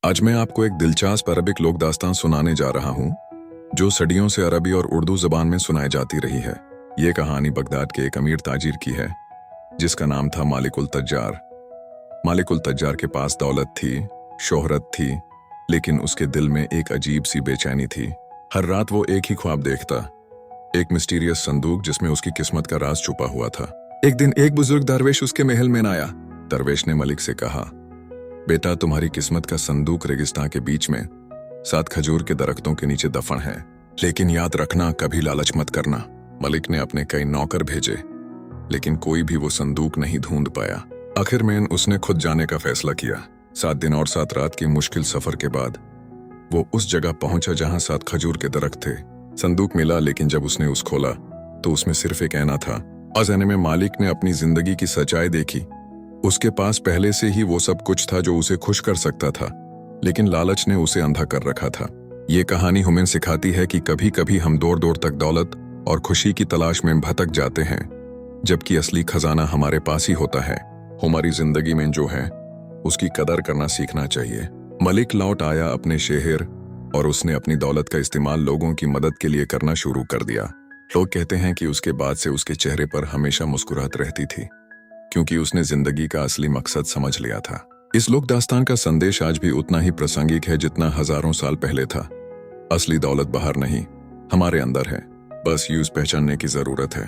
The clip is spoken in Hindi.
आज मैं आपको एक दिलचस्प अरबिक लोक दास्तान सुनाने जा रहा हूँ जो सदियों से अरबी और उर्दू जबान में सुनाई जाती रही है। ये कहानी बगदाद के एक अमीर ताजिर की है जिसका नाम था मालिकुल तज्जार। मालिकुल तज्जार के पास दौलत थी, शोहरत थी, लेकिन उसके दिल में एक अजीब सी बेचैनी थी। हर रात वो एक ही ख्वाब देखता, एक मिस्टीरियस संदूक जिसमें उसकी किस्मत का राज छुपा हुआ था। एक दिन एक बुजुर्ग दरवेश उसके महल में आया। दरवेश ने मलिक से कहा, बेटा, तुम्हारी किस्मत का संदूक रेगिस्तान के बीच में 7 खजूर के दरख्तों के नीचे दफन है, लेकिन याद रखना, कभी लालच मत करना। मलिक ने अपने कई नौकर भेजे, लेकिन कोई भी वो संदूक नहीं ढूंढ पाया। आखिर में उसने खुद जाने का फैसला किया। 7 दिन और 7 रात की मुश्किल सफर के बाद वो उस जगह पहुंचा जहां 7 खजूर के दरख्त थे। संदूक मिला, लेकिन जब उसने उस खोला तो उसमें सिर्फ एक ऐना था। उस ऐने में मालिक ने अपनी जिंदगी की सच्चाई देखी। उसके पास पहले से ही वो सब कुछ था जो उसे खुश कर सकता था, लेकिन लालच ने उसे अंधा कर रखा था। ये कहानी हमें सिखाती है कि कभी कभी हम दूर दूर तक दौलत और खुशी की तलाश में भटक जाते हैं, जबकि असली खजाना हमारे पास ही होता है। हमारी जिंदगी में जो है उसकी कदर करना सीखना चाहिए। मलिक लौट आया अपने शहर और उसने अपनी दौलत का इस्तेमाल लोगों की मदद के लिए करना शुरू कर दिया। लोग कहते हैं कि उसके बाद से उसके चेहरे पर हमेशा मुस्कुराहट रहती थी, क्योंकि उसने जिंदगी का असली मकसद समझ लिया था। इस लोक दास्तान का संदेश आज भी उतना ही प्रासंगिक है जितना हजारों साल पहले था। असली दौलत बाहर नहीं, हमारे अंदर है, बस यूं पहचानने की जरूरत है।